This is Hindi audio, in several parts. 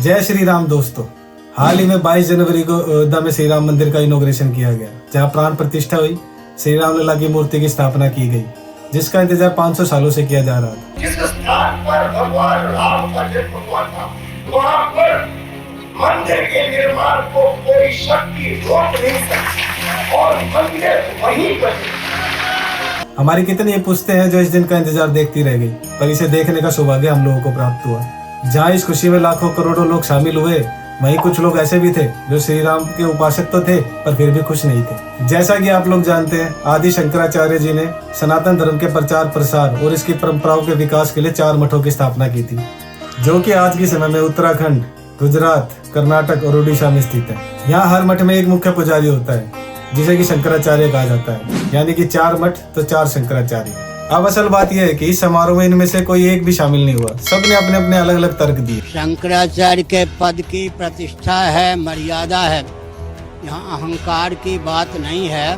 जय श्री राम दोस्तों। हाल ही में 22 जनवरी को अयोध्या में श्री राम मंदिर का इनॉग्रेशन किया गया, जहां प्राण प्रतिष्ठा हुई, श्री राम लला की मूर्ति की स्थापना की गई, जिसका इंतजार 500 सालों से किया जा रहा था। जिस स्थान पर भगवान राम का जन्म हुआ था, वहाँ पर मंदिर के निर्माण को कोई शक्ति रोक नहीं सकती और मंदिर वहीं पर। हमारी कितनी पुश्तें हैं जो इस दिन का इंतजार देखती रह गई, पर इसे देखने का सौभाग्य हम लोगों को प्राप्त हुआ। जहाँ इस खुशी में लाखों करोड़ों लोग शामिल हुए, वहीं कुछ लोग ऐसे भी थे जो श्री राम के उपासक तो थे पर फिर भी खुश नहीं थे। जैसा कि आप लोग जानते हैं, आदि शंकराचार्य जी ने सनातन धर्म के प्रचार प्रसार और इसकी परंपराओं के विकास के लिए 4 मठों की स्थापना की थी, जो कि आज के समय में उत्तराखंड, गुजरात, कर्नाटक और उड़ीसा में स्थित है। यहाँ हर मठ में एक मुख्य पुजारी होता है, जिसे कि शंकराचार्य कहा जाता है, यानी कि 4 मठ तो 4 शंकराचार्य। अब असल बात यह है कि इस समारोह में इनमें से कोई एक भी शामिल नहीं हुआ, सबने अपने अपने अलग अलग तर्क दिए। शंकराचार्य के पद की प्रतिष्ठा है, मर्यादा है, यहाँ अहंकार की बात नहीं है।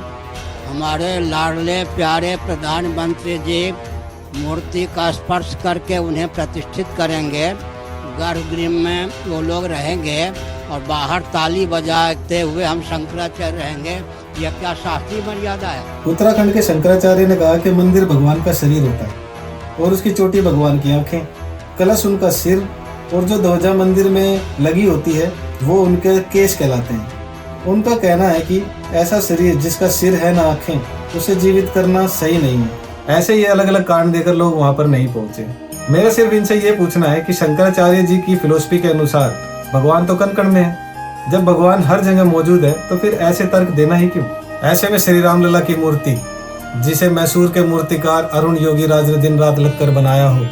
हमारे लाडले प्यारे प्रधानमंत्री जी मूर्ति का स्पर्श करके उन्हें प्रतिष्ठित करेंगे, गर्भगृह में वो लोग रहेंगे और बाहर ताली बजाते हुए हम शंकराचार्य रहेंगे। यह क्या शास्त्रीय मर्यादा है? उत्तराखंड के शंकराचार्य ने कहा कि मंदिर भगवान का शरीर होता है और उसकी चोटी भगवान की आंखें, कलश उनका सिर और जो ध्वजा मंदिर में लगी होती है वो उनके केश कहलाते हैं। उनका कहना है कि ऐसा शरीर जिसका सिर है ना आंखें, उसे जीवित करना सही नहीं है। ऐसे ही अलग अलग कारण देकर लोग वहां पर नहीं पहुंचे। मेरा सिर्फ इनसे ये पूछना है कि शंकराचार्य जी की फिलोसफी के अनुसार भगवान तो कण कण में है। जब भगवान हर जगह मौजूद है तो फिर ऐसे तर्क देना ही क्यों? ऐसे में श्री राम लला की मूर्ति, जिसे मैसूर के मूर्तिकार अरुण योगी राज ने दिन रात लगकर बनाया हो,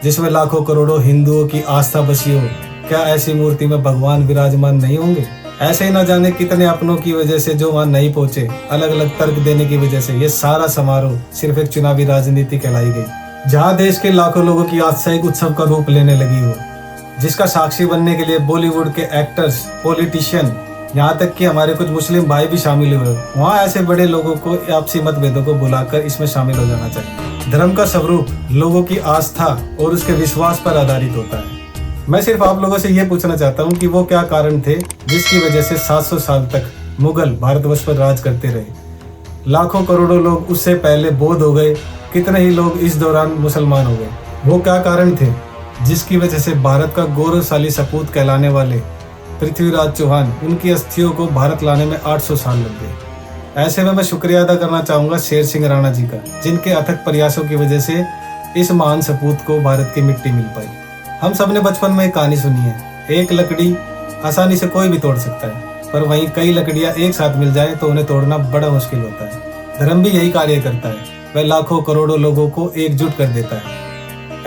जिसमें लाखों करोड़ों हिंदुओं की आस्था बसी हो, क्या ऐसी मूर्ति में भगवान विराजमान नहीं होंगे? ऐसे ही न जाने कितने अपनों की वजह से जो वहां नहीं पहुंचे, अलग अलग तर्क देने की वजह से ये सारा समारोह सिर्फ एक चुनावी राजनीति कहलाई गई, जहाँ देश के लाखों लोगों की आस्था एक उत्सव का रूप लेने लगी हो, जिसका साक्षी बनने के लिए बॉलीवुड के एक्टर्स, पॉलिटिशियन, यहाँ तक कि हमारे कुछ मुस्लिम भाई भी शामिल हुए। वहाँ ऐसे बड़े लोगों को आपसी मतभेदों को बुलाकर इसमें शामिल हो जाना चाहिए। धर्म का स्वरूप लोगों की आस्था और उसके विश्वास पर आधारित होता है। मैं सिर्फ आप लोगों से ये पूछना चाहता हूँ कि वो क्या कारण थे जिसकी वजह से 700 साल तक मुगल भारतवर्ष पर राज करते रहे। लाखों करोड़ों लोग उससे पहले बौद्ध हो गए, कितने ही लोग इस दौरान मुसलमान हो गए। वो क्या कारण थे जिसकी वजह से भारत का गौरवशाली सपूत कहलाने वाले पृथ्वीराज चौहान, उनकी अस्थियों को भारत लाने में 800 साल लग गए। ऐसे में मैं शुक्रिया अदा करना चाहूंगा शेर सिंह राणा जी का, जिनके अथक प्रयासों की वजह से इस महान सपूत को भारत की मिट्टी मिल पाई। हम सबने बचपन में एक कहानी सुनी है, एक लकड़ी आसानी से कोई भी तोड़ सकता है, पर वहीं कई लकड़ियां एक साथ मिल जाए तो उन्हें तोड़ना बड़ा मुश्किल होता है। धर्म भी यही कार्य करता है, वह लाखों करोड़ों लोगों को एकजुट कर देता है।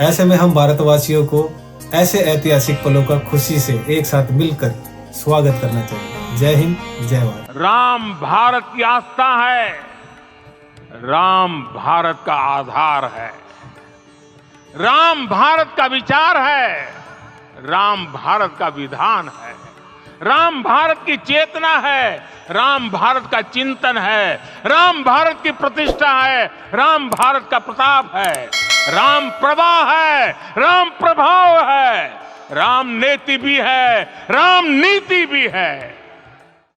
ऐसे में हम भारतवासियों को ऐसे ऐतिहासिक पलों का खुशी से एक साथ मिलकर स्वागत करना चाहिए। जय हिंद, जय भारत। राम भारत की आस्था है, राम भारत का आधार है, राम भारत का विचार है, राम भारत का विधान है, राम भारत की चेतना है, राम भारत का चिंतन है, राम भारत की प्रतिष्ठा है, राम भारत का प्रताप है, राम प्रवाह है, राम प्रभाव है, राम नेति भी है, राम नीति भी है।